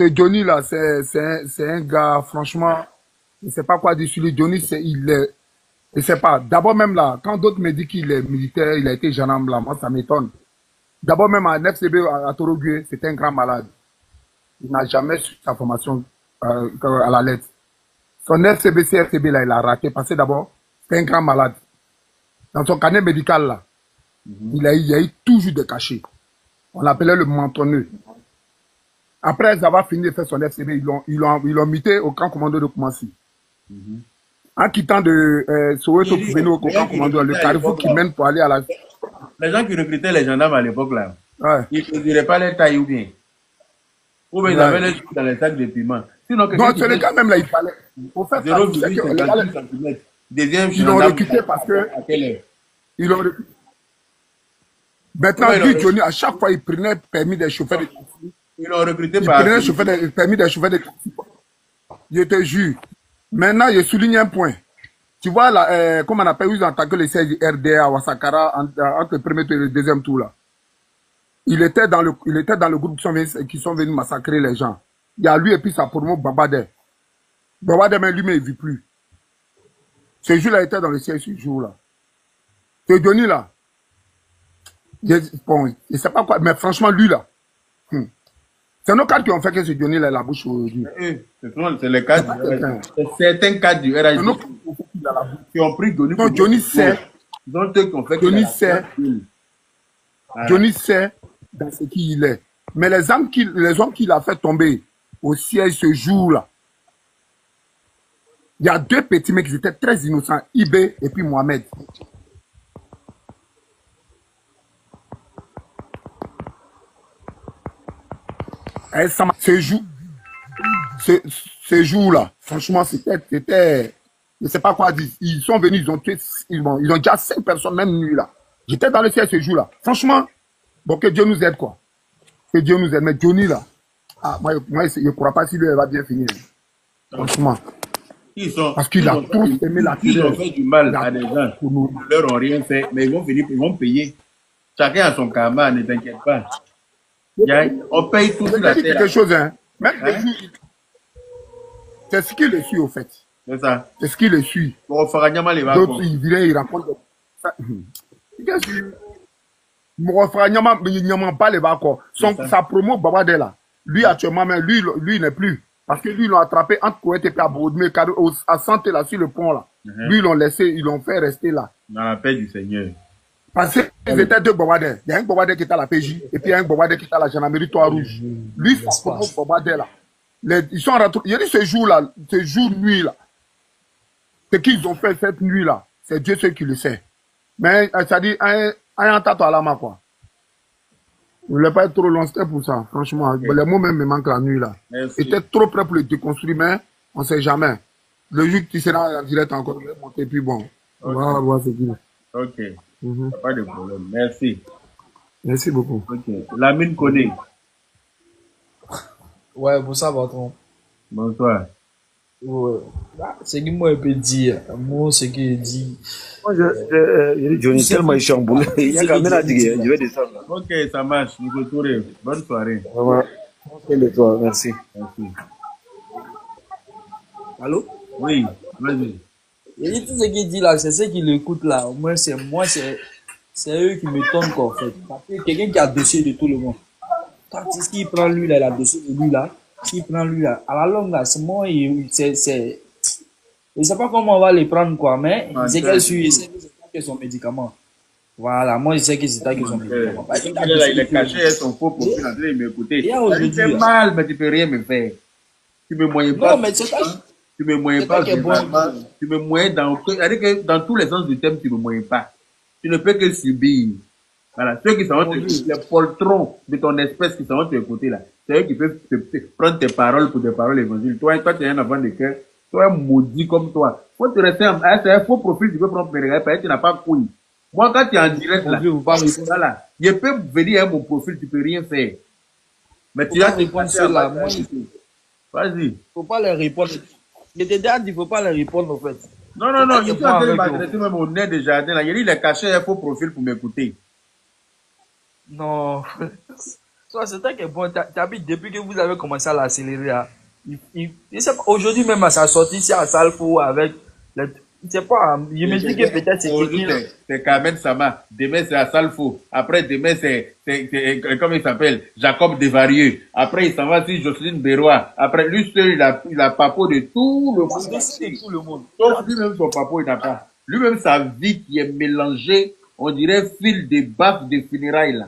Ce Johnny là, c'est un gars, franchement, je ne sais pas quoi dire sur lui. Johnny, il est, je sais pas. D'abord même là, quand d'autres me disent qu'il est militaire, il a été gendarme là, moi ça m'étonne. D'abord même à FCB, à Torogué, c'était un grand malade. Il n'a jamais su sa formation à la lettre. Son FCB, CFCB là, il a raté parce que d'abord, c'était un grand malade. Dans son carnet médical là, il y a eu toujours des cachets. On l'appelait le mentonneux. Après avoir fini de faire son FCB, ils l'ont muté au camp commando de Koumassi. En quittant de Soweto pour venir au camp commando, le carrefour qui mène pour aller à la... Les gens qui recrutaient les gendarmes à l'époque là, Ouais. ils ne diraient pas les tailles ou bien. Ou bien ils avaient les trucs dans les sacs de piment. Sinon, non, c'est le cas même là, il fallait. Au fait, 0,56 cm. Deuxième ils l'ont recruté parce que... Ils l'ont recruté. Maintenant, lui, Johnny, à chaque fois, il prenait le permis des chauffeurs de taxi. Ils l'ont recruté Il par... prenait le permis des chauffeurs de taxi. Je te jure. Maintenant, je souligne un point. Tu vois, là, comment on appelle, ils ont attaqué le siège RDA à Wasakara entre le premier tour et le deuxième tour, là. Il était dans le groupe qui sont venus massacrer les gens. Il y a lui et puis sa promo Babade. Babade, mais lui, mais il ne vit plus. Ce jour-là, il était dans le siège ce jour-là. Ce Johnny, là, bon, je ne sais pas quoi, mais franchement, lui, là, c'est nos cadres qui ont fait que ce Johnny, là, la bouche aujourd'hui. C'est les cadres. C'est certains cadres du RAJ qui ont pris Johnny. Non, Johnny sait. Johnny sait. Johnny sait dans ce qu'il est. Mais les hommes qu'il a fait tomber au siège ce jour-là, il y a deux petits mecs qui étaient très innocents, Ibé et puis Mohamed. Ce jour-là, franchement, c'était, je ne sais pas quoi dire. Ils sont venus, ils ont déjà 5 personnes, même nuit là. J'étais dans le ciel ce jour-là. Franchement, bon, que Dieu nous aide, quoi. Que Dieu nous aide. Mais Johnny, là, moi je ne crois pas si lui va bien finir. Franchement. Parce qu'il a tous aimé la terre. Ils ont fait du mal à des gens. Ils ne leur ont rien fait, mais ils vont finir, ils vont payer. Chacun a son karma, ne t'inquiète pas. On paye tout sur la terre. Quelque chose, hein. Même c'est ce qui le suit, au fait. C'est ça. C'est ce qui le suit. D'autres, ils viennent, ils racontent. Sa promo, Babade là. Lui, actuellement, mais lui n'est plus. Parce que lui, ils l'ont attrapé entre Koweït et Kaboudmé, à Santé, là, sur le pont, là. Lui, ils l'ont laissé, ils l'ont fait rester là. Dans la paix du Seigneur. Parce qu'ils étaient deux Babade. Il y a un Babade qui est à la PJ, et puis il y a un Babade qui est à la gendarmerie Trois-Rouges. Lui, sa promo, Babade là. Ils sont rentrés. Il y a dit ce jour-là, ce jour-nuit là. Ce qu'ils ont fait cette nuit-là, c'est Dieu seul qui le sait. Mais, ça dit, un tato à la main, quoi. Je ne voulais pas être trop long, c'était pour ça, franchement. Les mots même me manquent la nuit, là. C'était trop prêt pour le déconstruire, mais on ne sait jamais. Le jour que tu seras en direct encore, je vais monter, puis bon, on va voir ce qu'il est. Ok. Pas de problème. Merci. Merci beaucoup. Ok. Lamine Kodé. Ouais, bonsoir, patron. Bonsoir. Ouais. C'est qui moi peut dire. Moi, ce qu'il dit. Moi, Johnny, tellement chamboulé. Il y a quand même à dire, je vais descendre. Ok, ça marche. Nous retournons. Bonne soirée. Toi, merci. Merci. Allô? Oui, vas-y. Il dit tout ce qu'il dit là, c'est ce qu'il écoute là. Au moins, c'est eux qui me tombent, quoi, en fait. Parce que quelqu'un qui a dossier de tout le monde. Quand il prend lui là, il a dossier de lui là. S'il prend lui là, à la longue là, c'est moi, je sais pas comment on va les prendre, quoi, mais c'est qu'elle suit, c'est son médicament. Voilà, moi je sais que c'est son médicament. Il est caché son faux profil en train de m'écouter. Tu fais mal, mais tu peux rien me faire. Tu me moyens pas. Non, mais c'est pas. Tu me moyens pas. Tu me moyens dans tous les sens du thème, tu me moyens pas. Tu ne peux que subir. Voilà, ceux qui sont les poltrons de ton espèce qui sont de côté là, c'est eux qui peuvent prendre tes paroles pour des paroles évangiles. Toi, tu es un enfant de cœur, toi, un maudit comme toi. Faut te rester c'est un faux profil, tu peux prendre mes regards, parce que tu n'as pas couille. Moi, quand tu es en direct là, voilà, je peux venir à mon profil, tu peux rien faire. Mais tu as répondre cela, moi, vas-y. Faut pas leur répondre. Je t'ai déjà dit, faut pas leur répondre, en fait. Non, il faut m'adresser même au nez de jardin là. Il dit, il a caché un faux profil pour m'écouter. Non. Soit c'est ça qui est bon. T'habites depuis que vous avez commencé à l'accélérer. Là. Aujourd'hui même à sa sortie ici à Salfo avec les, c'est pas, je me dis que peut-être c'est aujourd'hui c'est Carmen Sama, demain c'est à Salfo, après demain c'est comment il s'appelle, Jacob Desvarieux, après il s'en va sur Jocelyne Bérois, après lui seul il a papo de tout le monde. Sauf lui-même son papo il n'a pas. Lui-même sa vie qui est mélangée, on dirait fil de baffe de funérailles là.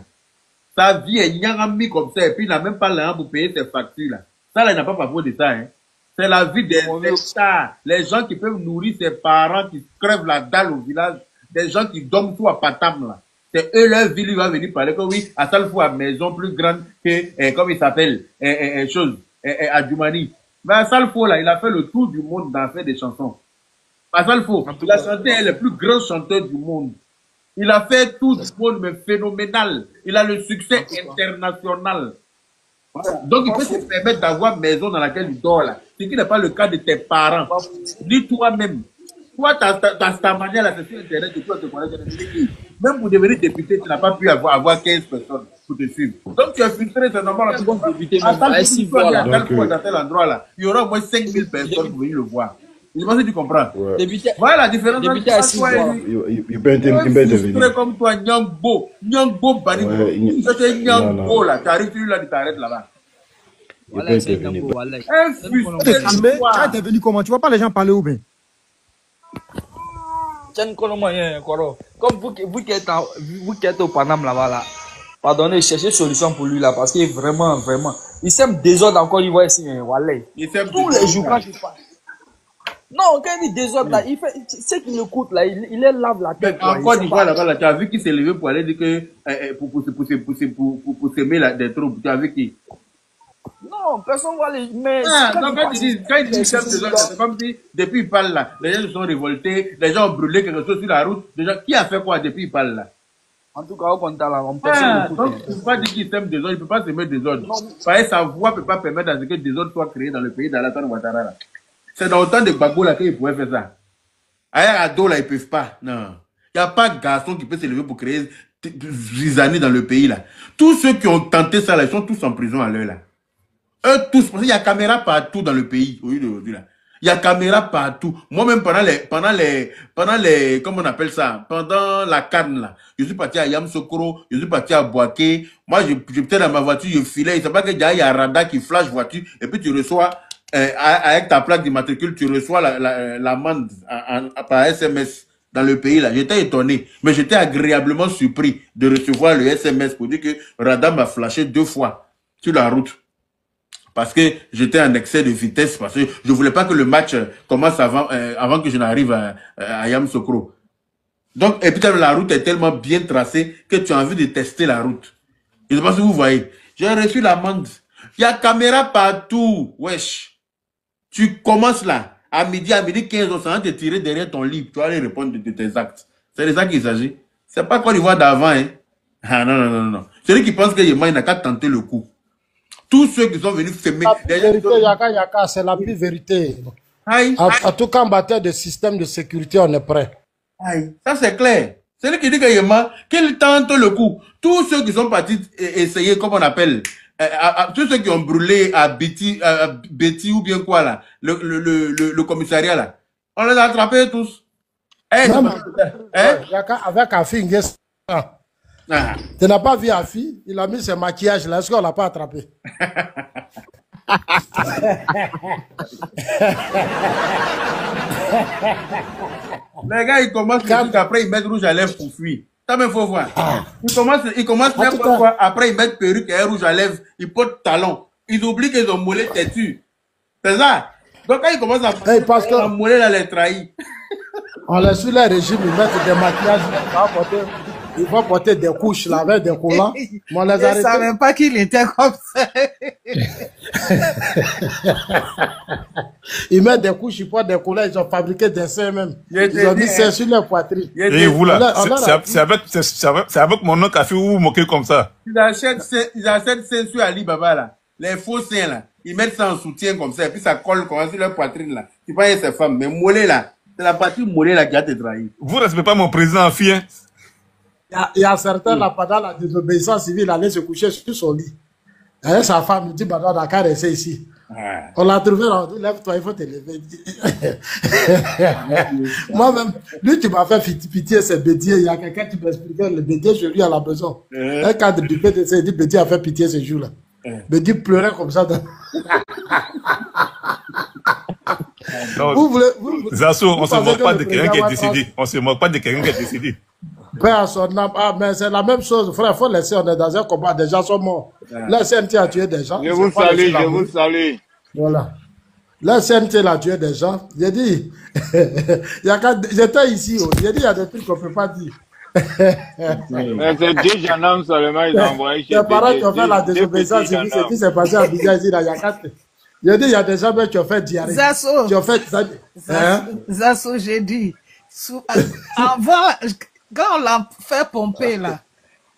Sa vie est nyangami comme ça et puis il n'a même pas l'argent pour payer ses factures là. Ça là il n'a pas papo de ça hein. C'est la vie des stars. Les gens qui peuvent nourrir ses parents, qui crèvent la dalle au village. Des gens qui dorment tout à Patam, là. C'est eux, leur ville, il va venir parler que oui, à Salfo, à maison plus grande que, comme il s'appelle, à Djoumani. Mais à Salfo, là, il a fait le tour du monde dans faire des chansons. À Salfo, il a chanté, est le plus grand chanteur du monde. Il a fait tout du monde, mais phénoménal. Il a le succès international. Voilà. Donc, il peut se permettre d'avoir une maison dans laquelle il dort là. Ce qui n'est pas le cas de tes parents. Dis toi-même. Toi, ta manière là, c'est sur Internet, tu peux te connaître. Même pour devenir député, tu n'as pas pu avoir 15 personnes pour te suivre. Donc, tu as filtré, c'est normal. À tel endroit là, il y aura au moins 5000 personnes pour venir le voir. Je sais pas si tu comprends. Ouais. Voilà la différence. Il peut intervenir. Comme toi, Nyangbo, Bani. C'est Nyangbo là. Tu arrives sur là, tu t'arrêtes là-bas. Voilà, c'est Nyangbo. Quand tu es venu comment? Tu vois pas les gens parler ou bien? Comme vous qui êtes au Paname là-bas là, pardonnez, cherchez solution pour lui là, parce qu'il est vraiment, il sème désordre encore, il voit ici, voilà. Tous les jours quand je parle. Non, quand il dit désordre là, il fait, c'est qu'il écoute là, il lave la tête. Encore une fois là-bas, tu as vu qu'il s'est levé pour aller dire que, pour s'aimer des troupes, tu as vu qui? Non, personne va les, mais. Donc quand il dit c'est comme si, depuis il parle là, les gens se sont révoltés, les gens ont brûlé quelque chose sur la route, qui a fait quoi depuis il parle là? En tout cas, au contact là, personne donc, il ne peut pas dire qu'il s'aime des ordres, il ne peut pas s'aimer des ordres. Parce que sa voix ne peut pas permettre à ce que des ordres soient créés dans le pays d'Alassane Ouattara là. C'est dans autant de Gbagbo là qu'ils pouvaient faire ça. Ailleurs, à dos là, ils ne peuvent pas. Non. Il n'y a pas de garçon qui peut se lever pour créer Zizani dans le pays là. Tous ceux qui ont tenté ça là, ils sont tous en prison à l'heure là. Eux tous, parce qu'il y a caméra partout dans le pays, aujourd'hui là. Il y a caméra partout. Moi-même, pendant les, comment on appelle ça, pendant la canne là, je suis parti à Yamsokoro, je suis parti à Boaké. Moi, j'étais dans ma voiture, je filais. Il ne sait pas qu'il y a un radar qui flash voiture, et puis tu reçois, avec ta plaque d'immatricule, tu reçois l'amende par SMS dans le pays là. J'étais étonné, mais j'étais agréablement surpris de recevoir le SMS pour dire que radar m'a flashé 2 fois sur la route. Parce que j'étais en excès de vitesse, parce que je voulais pas que le match commence avant que je n'arrive à Yamsokro. Donc, et puis la route est tellement bien tracée que tu as envie de tester la route. Je ne sais pas si vous voyez. J'ai reçu l'amende. Il y a caméra partout. Wesh. Tu commences là. À midi 15, on va te tirer derrière ton lit. Tu vas aller répondre de tes actes. C'est de ça qu'il s'agit. C'est pas Côte d'Ivoire d'avant, hein. Ah, non. Celui qui pense que Yéma, il n'a qu'à tenter le coup. Tous ceux qui sont venus filmer. La vérité, Yaka, c'est la plus vérité. En tout cas, en matière de système de sécurité, on est prêt. Aïe, ça c'est clair. Celui qui dit que Yéma, qu'il tente le coup. Tous ceux qui sont partis essayer, comme on appelle, tous ceux qui ont brûlé à Betty ou bien quoi là, le commissariat là, on les a attrapés tous. Yaka, avec Afi Ngues. Tu n'as pas vu Afi? Il a mis ses maquillages là. Est-ce qu'on ne l'a pas attrapé? Les gars, ils commencent après ils mettent rouge à lèvres pour fuir. Ça me faut voir. Ils commencent n'importe quoi. Après ils mettent perruque et rouge à lèvres. Ils portent talons. Ils oublient qu'ils ont mollet têtu. C'est ça. Donc quand ils commencent à porter la mollet là, les trahit. On les suit les régimes, ils mettent des maquillages. Ils vont porter des couches là avec des collants. Je ne savais pas qu'il était comme ça. Ils mettent des couches, ils portent des collants, ils ont fabriqué des seins même. Ils ont mis ça sur leur poitrine. Et vous là, c'est avec mon nom qu'a fait vous vous moquez comme ça. Ils achètent seins sur Ali Baba là. Les faux seins là. Ils mettent ça en soutien comme ça et puis ça colle comme ça sur leur poitrine là. Tu vois, ces femmes. Mais mollet là, c'est la partie mollet là qui a te trahi. Vous ne respectez pas mon président en fille, hein? Il y a certains là, pendant la désobéissance civile, allaient se coucher sur son lit. Et sa femme me dit, bah, on n'a qu'à rester ici. On l'a trouvé, on dit, lève-toi, il faut te lever. Moi-même, lui, tu m'as fait pitié, c'est Bédier. Il y a quelqu'un qui m'expliquait, le Bédier, je lui à la maison. Un cadre du PDC, il dit, Bédier a fait pitié ce jour-là. Bédier pleurait comme ça. Zasso, on se moque pas de quelqu'un qui est décédé. On se moque pas de quelqu'un qui est décédé. Père à son âme. Ah, mais c'est la même chose, frère. Il faut laisser, on est dans un combat, des gens sont morts. La CNT a tué des gens. Je vous salue, je vous salue. Voilà. La CNT a tué des gens. J'ai dit, j'étais ici, j'ai dit, il y a des trucs qu'on ne peut pas dire. Mais c'est 10 gendarmes seulement, ils ont envoyé chez les parents qui ont fait la désobéissance civile, ce qui s'est passé à Abidjan, ici, dans Yakate. J'ai dit, il y a des gens qui ont fait diarrhée. Zasso. Qui ont fait ça. Zasso, j'ai dit. Avant, quand on l'a fait pomper, là,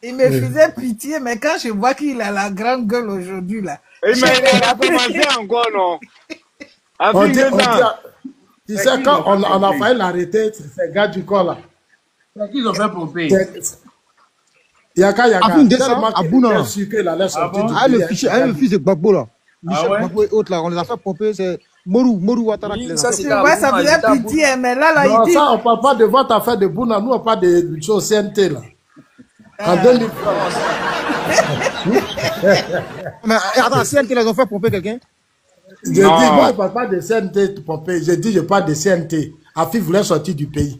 il me faisait pitié, mais quand je vois qu'il a la grande gueule aujourd'hui, là. Mais il a commencé encore, non? Tu sais, quand on a failli l'arrêter, ces gars du corps, là. C'est qu'ils ont fait pomper. Yaka. Abouna. Le fils de Gbagbo, là. Michel Gbagbo et autres, là, on les a fait pomper, c'est Mourou Ouattara qui les a fait. Ouais, ça faisait pitié, mais là, non, il dit... ça, on ne parle pas de votre affaire de Bouna, nous, on parle de choses CNT, là. En 2003. Mais attends, CNT, ils ont fait pomper quelqu'un? Je dis, moi, je ne parle pas de CNT pomper. Je dis, je parle de CNT. Afi voulait sortir du pays.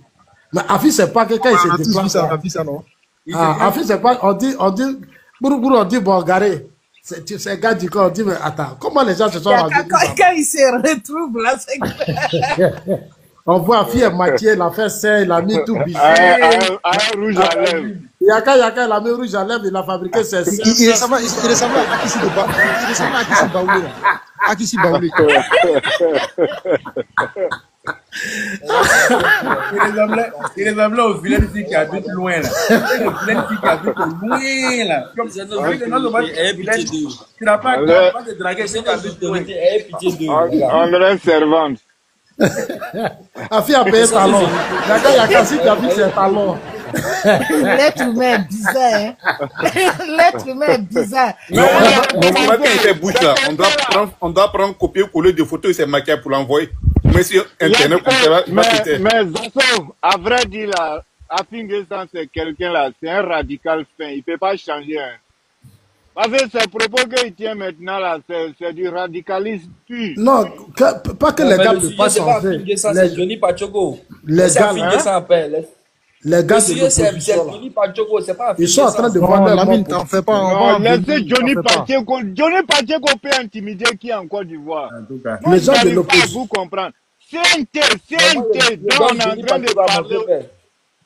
Mais Afi, c'est pas quelqu'un qui se déplace. Afi, ça, non? Afi, c'est pas, on dit, Bourou, on dit, Bolgaré. C'est gars du corps, on dit, mais attends, comment les gens se sont rendus? Quand ils se retrouvent là, c'est on voit Afi et Mathieu, il a fait ça, il a mis tout biché. Un rouge à lèvres. Yaka, il a mis rouge à lèvres, il a fabriqué ses seins. Il ressemble à Akissi Baoulé. Il ressemblait au vilain ici qui habite loin là. Le vilain ici qui habite loin là. Comme ça, tu n'as pas de draguer, c'est habite loin. On dirait servante. Afi a payé talon. Yaka, si tu as vu ses talons. L'être humain est bizarre, hein. L'être humain est bizarre. On doit prendre copier-coller des photos et ses maquillages pour l'envoyer. Mais sur Internet, mais Zasso, à vrai dire, là, Afingesan, c'est quelqu'un là, c'est un radical fin. Il ne peut pas changer. Hein. Parce que ces propos qu'il tient maintenant là, c'est du radicalisme pur. Non, pas que les gars ne peuvent pas changer. C'est Johnny Pachogo. Les gars, les gars ils sont en train de vendre leur monde. T'en fais pas. Laissez Johnny Pacheco. Johnny Pacheco peut intimider qui en Côte d'Ivoire. Les gens de l'opposition. Vous comprendre. CNT dont on est en train de parler.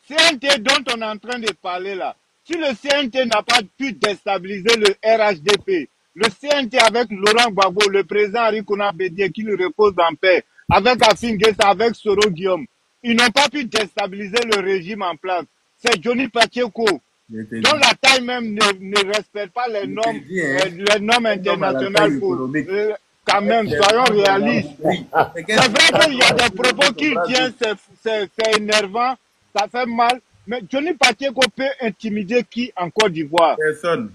CNT dont on est en train de parler là. Si le CNT n'a pas pu déstabiliser le RHDP, le CNT avec Laurent Gbagbo, le président Arikona Bédié qui lui repose en paix, avec Afin Guessa, avec Soro Guillaume, ils n'ont pas pu déstabiliser le régime en place. C'est Johnny Pacheco, dont la taille même ne respecte pas les normes internationales. Quand même, soyons réalistes. C'est vrai qu'il y a des propos qu'il tient, c'est énervant, ça fait mal. Mais Johnny Pacheco peut intimider qui en Côte d'Ivoire? Personne.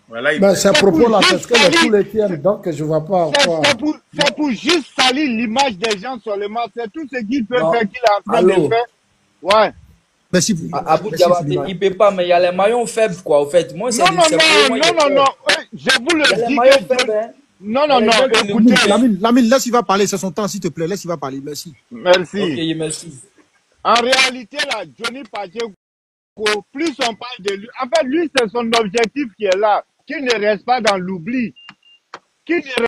Voilà, mais ces propos-là, c'est que tous les tiennent, donc je ne vois pas pourquoi. C'est pour juste salir l'image des gens seulement. C'est tout ce qu'il peut faire, qu'il est en train de faire. Ouais. Merci. Abou Diabaté, il ne peut pas, mais il y a les maillons faibles, quoi, en fait. Moi, non. Je vous le dis. Non. Écoutez. Lamine, laisse, il va parler. C'est son temps, s'il te plaît. Laisse, il va parler. Merci. Merci. Ok, merci. En réalité, là, Johnny Pacheco, plus on parle de lui, en fait, lui, c'est son objectif qui est là, qui ne reste pas dans l'oubli, qui ne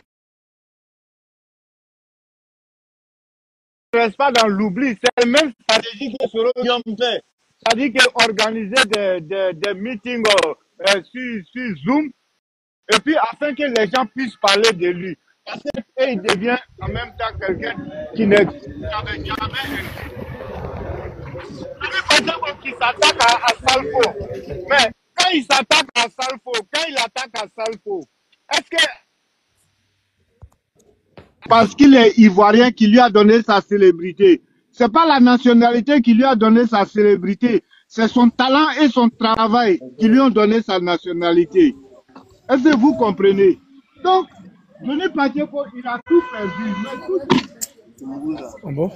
reste pas dans l'oubli. C'est la même stratégie que Soro Guillaume fait. C'est-à-dire qu'organiser des meetings sur Zoom, et puis afin que les gens puissent parler de lui. Parce qu'il devient en même temps quelqu'un qui n'avait jamais qui s'attaque à Salfo. Mais quand il s'attaque à Salfo, est-ce que parce qu'il est ivoirien qui lui a donné sa célébrité? C'est pas la nationalité qui lui a donné sa célébrité, c'est son talent et son travail qui lui ont donné sa nationalité. Est-ce que vous comprenez? Donc, Johnny Pacheco, il a tout perdu. Mais tout... Ah bon?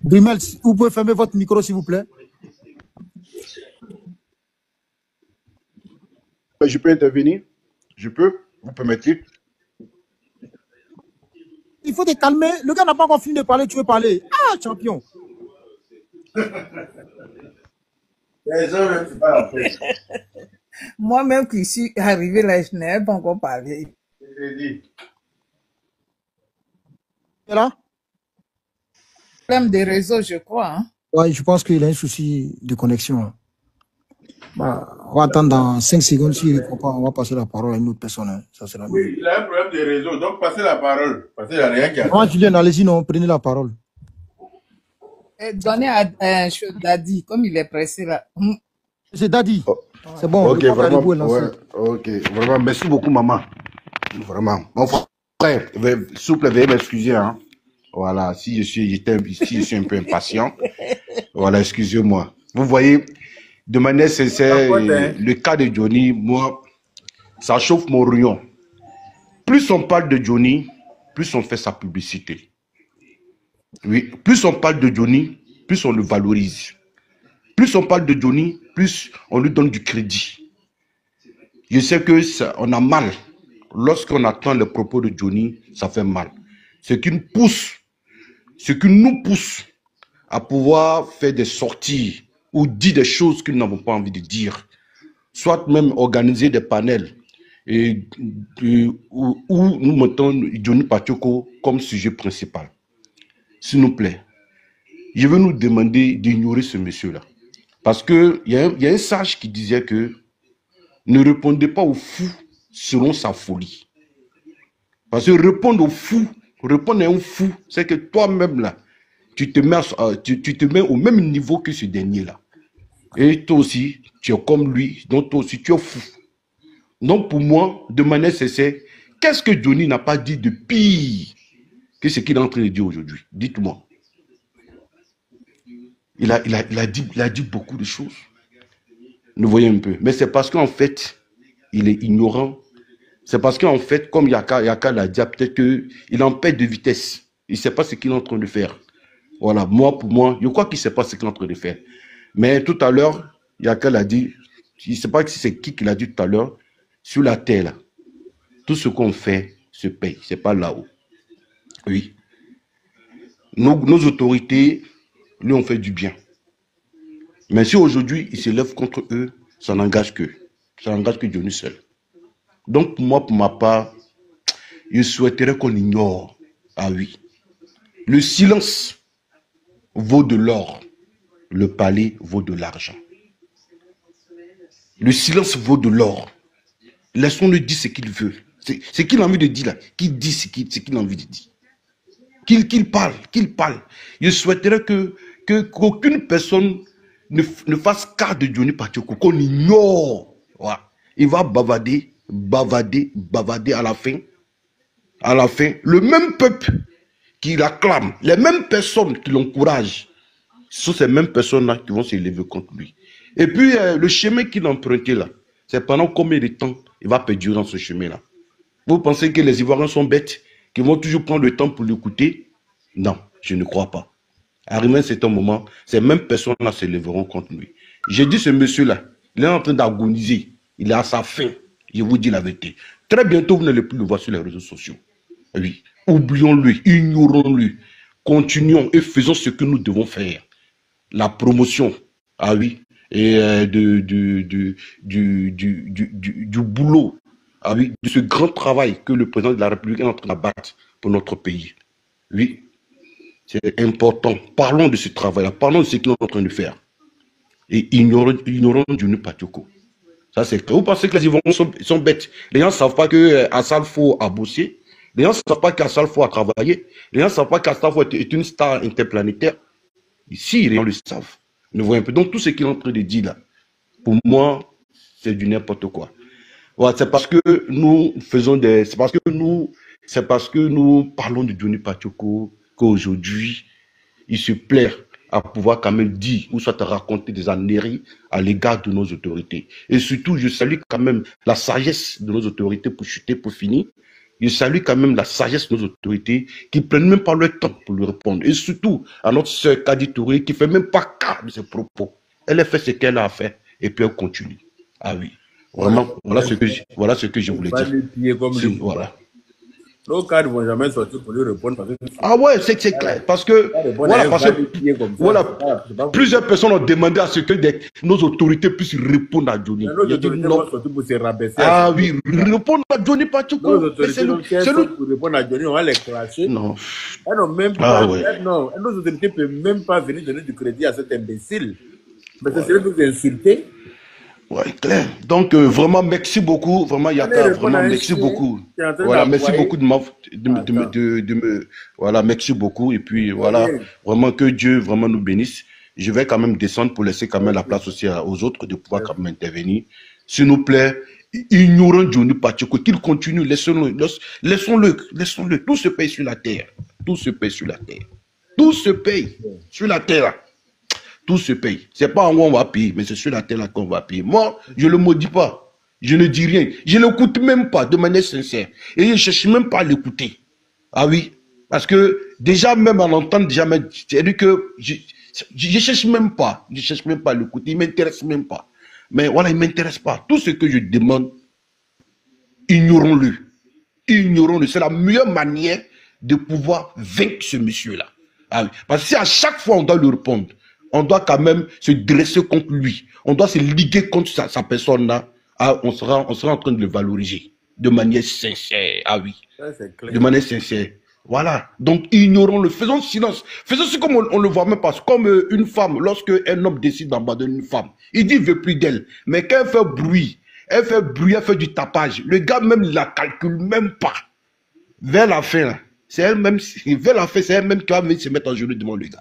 Brimel, vous pouvez fermer votre micro, s'il vous plaît? Je peux intervenir? Je peux? Vous permettez? Il faut te calmer. Le gars n'a pas encore fini de parler, tu veux parler. Ah, champion. Moi-même qui suis arrivé là, je n'ai pas encore parlé. Et là? Problème des réseaux, je crois. Hein? Oui, je pense qu'il a un souci de connexion. Bah, on va attendre dans 5 secondes. S'il ne répond pas, on va passer la parole à une autre personne. Hein. Ça sera mieux. Oui, il a un problème de réseau, donc passez la parole. Parce qu'il n'y a rien qui a. Moi, Julien, allez-y, non, prenez la parole. Donnez à Dadi, comme il est pressé là. C'est Dadi. Oh. C'est bon. Ok, vraiment. Ouais, ok, vraiment. Merci beaucoup, maman. Vraiment. Mon frère, s'il vous plaît, veuillez m'excuser. Hein. Voilà, si je suis un peu impatient. Voilà, excusez-moi. Vous voyez, de manière sincère, le cas de Johnny, moi, ça chauffe mon rayon. Plus on parle de Johnny, plus on fait sa publicité. Oui, plus on parle de Johnny, plus on le valorise. Plus on parle de Johnny, plus on lui donne du crédit. Je sais que on a mal. Lorsqu'on attend les propos de Johnny, ça fait mal. Ce qui nous pousse à pouvoir faire des sorties ou dire des choses que nous n'avons pas envie de dire. Soit même organiser des panels où nous mettons Johnny Pacheco comme sujet principal. S'il nous plaît, je veux nous demander d'ignorer ce monsieur-là. Parce qu'il y a un sage qui disait que ne répondez pas au fou selon sa folie. Parce que répondre à un fou, c'est que toi-même là, tu te mets au même niveau que ce dernier-là. Et toi aussi, tu es comme lui, donc toi aussi, tu es fou. Donc pour moi, de manière sincère, qu'est-ce que Johnny n'a pas dit de pire que ce qu'il est en train de dire aujourd'hui? Dites-moi. Il a dit beaucoup de choses. Vous voyez un peu. Mais c'est parce qu'en fait, il est ignorant. C'est parce qu'en fait, comme Yaka l'a dit, peut-être qu'il en perd de vitesse. Il ne sait pas ce qu'il est en train de faire. Voilà, pour moi, je crois qu'il ne sait pas ce qu'il est en train de faire. Mais tout à l'heure, Yaka l'a dit, je ne sais pas si c'est qui l'a dit tout à l'heure, sur la terre, là, tout ce qu'on fait se paye. Ce n'est pas là-haut. Oui. Nos autorités lui ont fait du bien. Mais si aujourd'hui, ils se lèvent contre eux, ça n'engage que. Ça n'engage que Johnny seul. Donc, moi, pour ma part, je souhaiterais qu'on ignore. Ah oui. Le silence vaut de l'or. Le palais vaut de l'argent. Le silence vaut de l'or. Laissons-le dire ce qu'il veut. Ce qu'il a envie de dire là. Qu'il dit ce qu'il a envie de dire. Qu'il parle. Je souhaiterais qu'aucune personne ne fasse cas de Johnny Pacheco, qu'on ignore. Voilà. Il va bavader à la fin. À la fin, le même peuple qui l'acclame, les mêmes personnes qui l'encouragent, ce sont ces mêmes personnes-là qui vont s'élever contre lui. Et puis, le chemin qu'il a emprunté là, c'est pendant combien de temps il va perdurer dans ce chemin-là? Vous pensez que les Ivoiriens sont bêtes, qu'ils vont toujours prendre le temps pour l'écouter? Non, je ne crois pas. Arrivé à un certain moment, ces mêmes personnes-là s'élèveront contre lui. J'ai dit ce monsieur-là, il est en train d'agoniser, il est à sa fin, je vous dis la vérité. Très bientôt, vous n'allez plus le voir sur les réseaux sociaux. Oui, oublions-le, ignorons-le, continuons et faisons ce que nous devons faire. La promotion, ah oui, et du boulot, ah oui, de ce grand travail que le président de la République est en train d'abattre pour notre pays. Oui, c'est important. Parlons de ce travail-là, parlons de ce qu'il est en train de faire. Et ignorons Johnny Pacheco. Ça, c'est clair. Vous pensez que les Ivoiriens sont bêtes? Les gens ne savent pas qu'Assalfo a bossé. Les gens ne savent pas qu'Assalfo a travaillé. Les gens ne savent pas qu'Assalfo est une star interplanétaire. Ici, les gens le savent. Nous voyons un peu. Donc, tout ce qu'il est en train de dire là, pour moi, c'est du n'importe quoi. Voilà, c'est parce que nous faisons des... C'est parce que nous parlons de Johnny Pacheco qu'aujourd'hui, il se plaît à pouvoir quand même dire ou soit raconter des âneries à l'égard de nos autorités. Et surtout, je salue quand même la sagesse de nos autorités pour chuter, pour finir. Je salue quand même la sagesse de nos autorités qui prennent même pas le temps pour lui répondre. Et surtout à notre sœur Kadi Touré qui fait même pas cas de ses propos. Elle a fait ce qu'elle a fait et puis elle continue. Ah oui. Vraiment, voilà ce que je voulais dire. Voilà. Nos cadres ne vont jamais sortir pour lui répondre. Parce que ah ouais, c'est clair. Parce que, voilà, plusieurs personnes ont demandé à ce que nos autorités puissent répondre à Johnny. Nos autorités vont sortir pour se rabaisser. Ah oui, répondre à Johnny Pachuco. Nos autorités pour répondre à Johnny, on va les clasher. Non. Elles n'ont même pas, non, nos autorités ne peuvent même pas venir donner du crédit à cet imbécile. Mais c'est celui que vous insultez. Ouais, clair. Donc, vraiment, merci beaucoup. Vraiment, Yaka, vraiment, merci beaucoup. Voilà, merci beaucoup de me... Voilà, merci beaucoup. Et puis, voilà, vraiment que Dieu vraiment nous bénisse. Je vais quand même descendre pour laisser quand même la place aussi aux autres de pouvoir quand même intervenir. S'il nous plaît, ignorons Johnny Pacheco, qu'il continue, laissons-le. Tout se paye sur la terre. Tout se paye sur la terre. Tout se paye sur la terre. Tout se paye. C'est pas en où on va payer, mais c'est sur la terre là qu'on va payer. Moi, je ne le maudis pas. Je ne dis rien. Je ne l'écoute même pas de manière sincère. Et je ne cherche même pas à l'écouter. Ah oui. Parce que déjà, même à l'entendre, c'est-à-dire que je ne cherche même pas. Je ne cherche même pas à l'écouter. Il ne m'intéresse même pas. Mais voilà, il ne m'intéresse pas. Tout ce que je demande, ignorons-le. Ignorons-le. C'est la meilleure manière de pouvoir vaincre ce monsieur-là. Ah oui. Parce que si à chaque fois on doit lui répondre, on doit quand même se dresser contre lui. On doit se liguer contre sa personne-là. Ah, on sera en train de le valoriser. De manière sincère. Ah oui. Ça, c'est clair. De manière sincère. Voilà. Donc, ignorons-le. Faisons silence. Faisons ce comme on le voit même pas. Comme une femme, lorsque un homme décide d'abandonner une femme, il dit qu'il ne veut plus d'elle. Mais quand elle fait bruit, elle fait du tapage. Le gars même ne la calcule même pas. Vers la fin, là, c'est elle-même, vers la fin, c'est elle-même qui va venir se mettre en genoux devant le gars.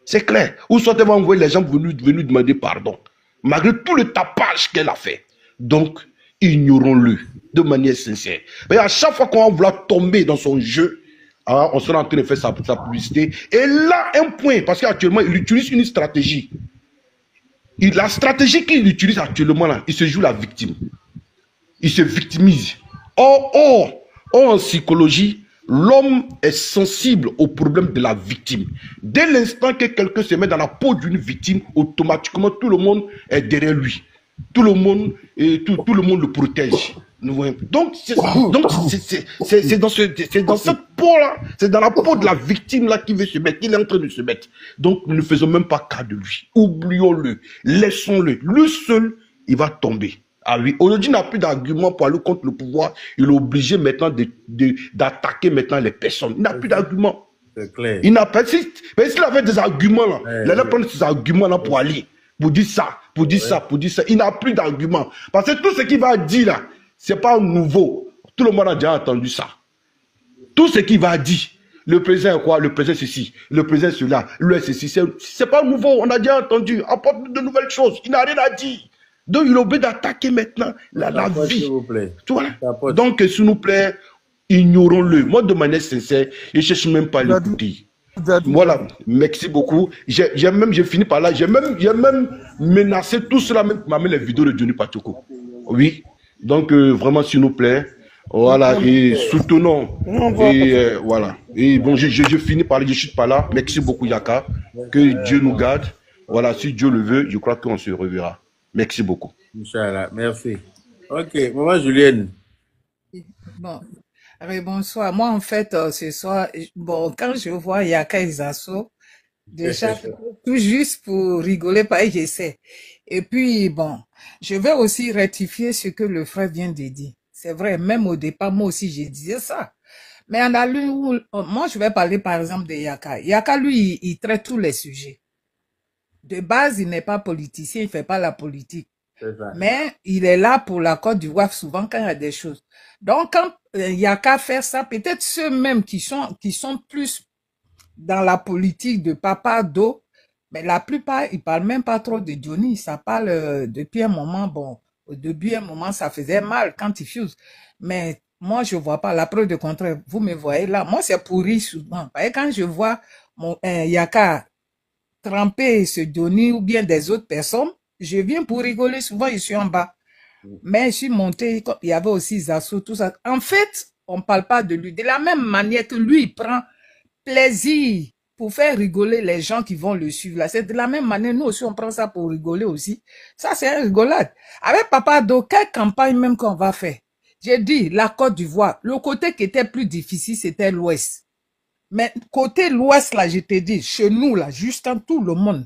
C'est clair. Ou soit elle va envoyer les gens venus demander pardon. Malgré tout le tapage qu'elle a fait. Donc, ignorons-le de manière sincère. Mais à chaque fois qu'on va vouloir tomber dans son jeu, hein, on sera en train de faire sa publicité. Et là, un point, parce qu'actuellement, il utilise une stratégie. La stratégie qu'il utilise actuellement, là, il se joue la victime. Il se victimise. Or, en psychologie, l'homme est sensible au problème de la victime. Dès l'instant que quelqu'un se met dans la peau d'une victime, automatiquement tout le monde est derrière lui. Tout le monde le protège. Donc c'est dans cette peau-là, c'est dans la peau de la victime-là qu'il veut se mettre, qu'il est en train de se mettre. Donc nous ne faisons même pas cas de lui. Oublions-le, laissons-le. Lui seul, il va tomber. Ah oui, aujourd'hui, il n'a plus d'argument pour aller contre le pouvoir. Il est obligé maintenant d'attaquer maintenant les personnes. Il n'a plus d'argument. C'est clair. Il n'a pas. Mais s'il avait des arguments là, il allait prendre ces arguments là pour aller, pour dire ça, pour dire ça, pour dire ça. Il n'a plus d'argument. Parce que tout ce qu'il va dire là, c'est pas nouveau. Tout le monde a déjà entendu ça. Tout ce qu'il va dire. Le président est quoi? Le président ceci, le président cela, le ceci. C'est pas nouveau. On a déjà entendu. Apporte de nouvelles choses. Il n'a rien à dire. Donc, il est obligé d'attaquer maintenant la vie. S'il vous plaît. Tu vois? Donc, s'il nous plaît, ignorons-le. Moi, de manière sincère, je ne cherche même pas à l'écouter. Voilà, merci beaucoup. J'ai fini par là. J'ai même menacé tout cela, même pour m'amener les vidéos de Johnny Pacheco. Oui. Donc, vraiment, s'il nous plaît. Voilà, et soutenons. Et voilà. Et bon, je finis par là, je chute par là. Merci beaucoup, Yaka. Que Dieu nous garde. Voilà, si Dieu le veut, je crois qu'on se reverra. Merci beaucoup. Inch'Allah, merci. Ok, maman Julienne. Bon, bonsoir. Moi, en fait, ce soir, bon, quand je vois Yaka Isaso, déjà, tout juste pour rigoler, pas j'essaie. Et puis, bon, je vais aussi rectifier ce que le frère vient de dire. C'est vrai, même au départ, moi aussi, je disais ça. Mais en allant moi, je vais parler par exemple de Yaka. Yaka, lui, il traite tous les sujets. De base, il n'est pas politicien, il ne fait pas la politique. Mais il est là pour la Côte d'Ivoire souvent quand il y a des choses. Donc, quand Yaka fait ça, peut-être ceux-mêmes qui sont plus dans la politique de papa d'eau, mais la plupart, ils parlent même pas trop de Johnny. Ça parle depuis un moment, bon, au début, un moment, ça faisait mal quand il fuse. Mais moi, je vois pas la preuve de contraire. Vous me voyez là. Moi, c'est pourri souvent. Et quand je vois mon Yaka tremper ce Johnny ou bien des autres personnes, je viens pour rigoler. Souvent, je suis en bas. Mais je suis monté, il y avait aussi Zasso, tout ça. En fait, on ne parle pas de lui. De la même manière que lui, il prend plaisir pour faire rigoler les gens qui vont le suivre. C'est de la même manière, nous aussi, on prend ça pour rigoler aussi. Ça, c'est une rigolade. Avec Papa Ado, quelle campagne même qu'on va faire? J'ai dit, la Côte d'Ivoire, le côté qui était plus difficile, c'était l'Ouest. Mais côté l'Ouest, là, je te dis, chez nous, là, juste en tout le monde,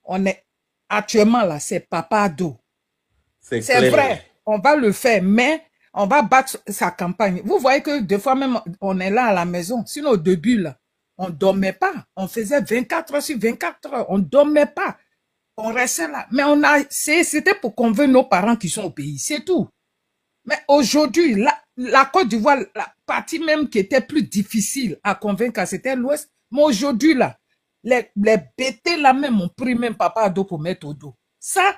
on est actuellement là, c'est Papa Ado. C'est vrai, on va le faire, mais on va battre sa campagne. Vous voyez que des fois même, on est là à la maison. Sinon, au début, là, on dormait pas. On faisait 24 heures sur 24 heures. On dormait pas. On restait là. Mais c'était pour convaincre nos parents qui sont au pays. C'est tout. Mais aujourd'hui, la Côte d'Ivoire, la partie même qui était plus difficile à convaincre, c'était l'Ouest. Mais aujourd'hui, là, les bêtés là même ont pris même Papa Ado pour mettre au dos. Ça,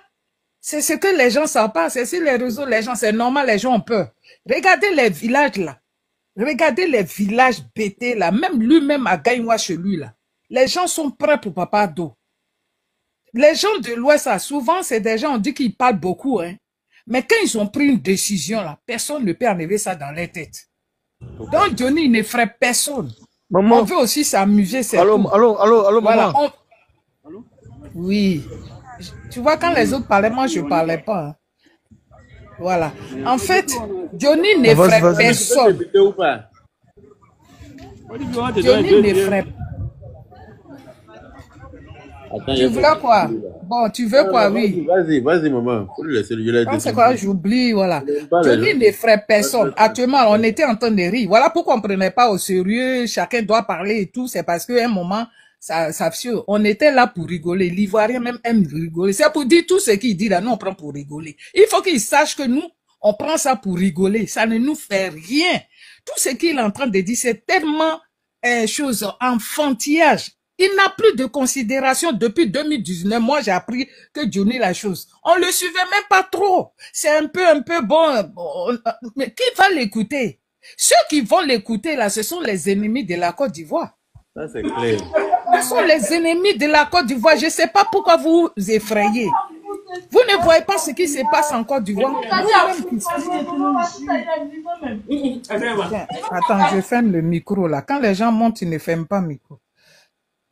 c'est ce que les gens ne savent pas. C'est sur les réseaux, les gens, c'est normal, les gens ont peur. Regardez les villages là. Regardez les villages bêtés là. Même lui-même à Gaïwa chez lui là. Les gens sont prêts pour Papa Ado. Les gens de l'Ouest, souvent, c'est des gens, on dit qu'ils parlent beaucoup, hein. Mais quand ils ont pris une décision là, personne ne peut enlever ça dans les têtes. Donc Johnny, il ne ferait personne. Maman. On veut aussi s'amuser, c'est allô, tout. Allô, voilà, maman. Oui. Tu vois, quand les autres parlaient, moi, je ne parlais pas. Hein. Voilà. En fait, Johnny ne ferait personne. Johnny ne ferait pas. Attends, tu veux quoi? Bon, tu veux quoi, oui. Vas-y, maman. C'est quoi, j'oublie, voilà. Johnny ne ferait personne. Actuellement, on était en train de rire. Voilà pourquoi on ne prenait pas au sérieux. Chacun doit parler et tout. C'est parce qu'à un moment, on était là pour rigoler. L'Ivoirien même aime rigoler. C'est pour dire tout ce qu'il dit là, nous on prend pour rigoler. Il faut qu'il sache que nous, on prend ça pour rigoler. Ça ne nous fait rien. Tout ce qu'il est en train de dire, c'est tellement chose enfantillage. Il n'a plus de considération depuis 2019. Moi, j'ai appris que Johnny la chose. On le suivait même pas trop. C'est un peu bon. Mais qui va l'écouter? Ceux qui vont l'écouter là, ce sont les ennemis de la Côte d'Ivoire. Ça, c'est clair. Ce sont les ennemis de la Côte d'Ivoire. Je ne sais pas pourquoi vous vous effrayez. Vous ne voyez pas ce qui se passe en Côte d'Ivoire. Attends, je ferme le micro là. Quand les gens montent, ils ne ferment pas le micro.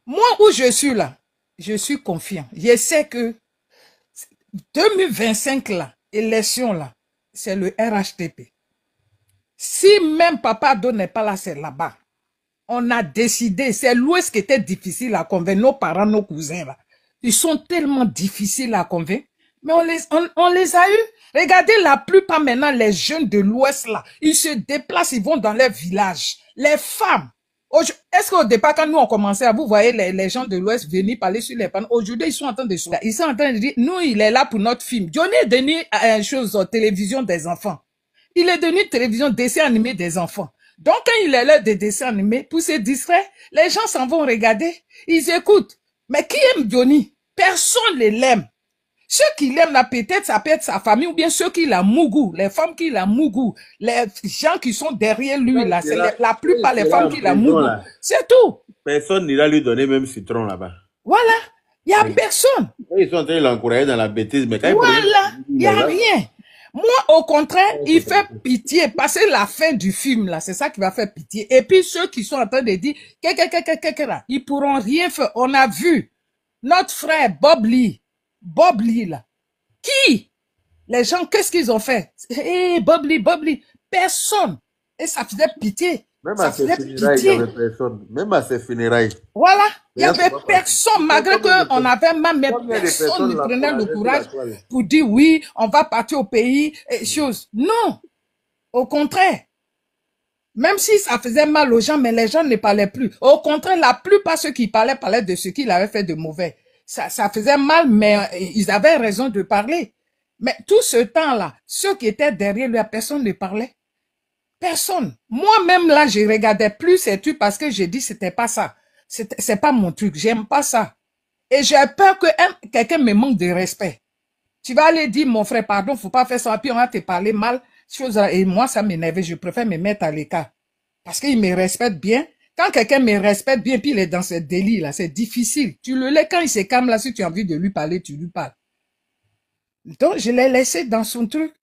Moi, où je suis là, je suis confiant. Je sais que 2025 là, élection là, c'est le RHDP. Si même Papa Ado n'est pas là, c'est là-bas. On a décidé, c'est l'Ouest qui était difficile à convaincre. Nos parents, nos cousins là, ils sont tellement difficiles à convaincre. Mais on les a eus. Regardez la plupart maintenant, les jeunes de l'Ouest là, ils se déplacent, ils vont dans leur village. Les femmes. Est-ce qu'au départ, quand nous on commençait à vous voyez les gens de l'Ouest venir parler sur les panneaux, aujourd'hui ils sont en train de ils sont en train de dire, nous il est là pour notre film. Johnny est devenu une chose, télévision des enfants. Il est devenu télévision, dessin animé des enfants. Donc quand il est là des dessins animés, pour se distraire, les gens s'en vont regarder, ils écoutent. Mais qui aime Johnny? Personne ne l'aime. Ceux qui l'aiment là, peut-être ça peut être sa famille ou bien ceux qui la mougou, les femmes qui la mougou, les gens qui sont derrière lui là, c'est la plupart les femmes qui la mougou. C'est tout. Personne n'ira lui donner même citron là-bas. Voilà, il n'y a personne. Ils sont en train de l'encourager dans la bêtise, mais quand voilà, il n'y a rien. Moi, au contraire, il fait pitié. Passer la fin du film, là, c'est ça qui va faire pitié. Et puis, ceux qui sont en train de dire, ils pourront rien faire. On a vu notre frère Bob Lee, là. Qui? Les gens, qu'est-ce qu'ils ont fait? Hey, Bob Lee. Personne. Et ça faisait pitié. Même à ses funérailles, il n'y avait personne. Même à ses funérailles. Voilà. Il n'y avait personne, malgré qu'on avait même personne ne prenait le courage pour dire oui, on va partir au pays, et choses. Non. Au contraire. Même si ça faisait mal aux gens, mais les gens ne parlaient plus. Au contraire, la plupart ceux qui parlaient de ce qu'il avait fait de mauvais. Ça faisait mal, mais ils avaient raison de parler. Mais tout ce temps-là, ceux qui étaient derrière lui, personne ne parlait. Personne. Moi-même, là, je regardais plus ces trucs parce que j'ai dit c'était pas ça. C'est pas mon truc. J'aime pas ça. Et j'ai peur que quelqu'un me manque de respect. Tu vas aller dire, mon frère, pardon, faut pas faire ça. Puis on va te parler mal. Et moi, ça m'énerve. Je préfère me mettre à l'écart. Parce qu'il me respecte bien. Quand quelqu'un me respecte bien, puis il est dans ce délit là, c'est difficile. Tu le laisses quand il se calme là, si tu as envie de lui parler, tu lui parles. Donc, je l'ai laissé dans son truc.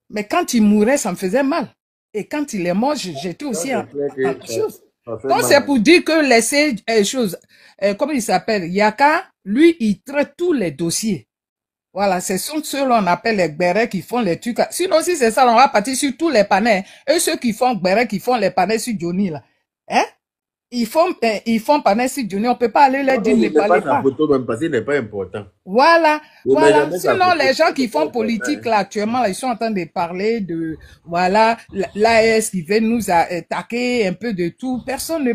Mais quand il mourait, ça me faisait mal. Et quand il est mort, j'étais aussi en chose. Donc, c'est pour dire que laisser choses, comment il s'appelle, Yaka, lui, il traite tous les dossiers. Voilà, ce sont ceux-là on appelle les gbérés qui font les trucs. Sinon, si c'est ça, on va partir sur tous les panais. Eux, ceux qui font gbérés, qui font les panais sur Johnny, là. Hein? Ils font panais sur Johnny, on peut pas aller leur dire ne parlez pas. Photo même parce qu'il n'est pas important. Voilà, voilà. Sinon, les gens qui font politique, là, actuellement, ils sont en train de parler de, voilà, l'AS qui veut nous attaquer un peu de tout. Personne ne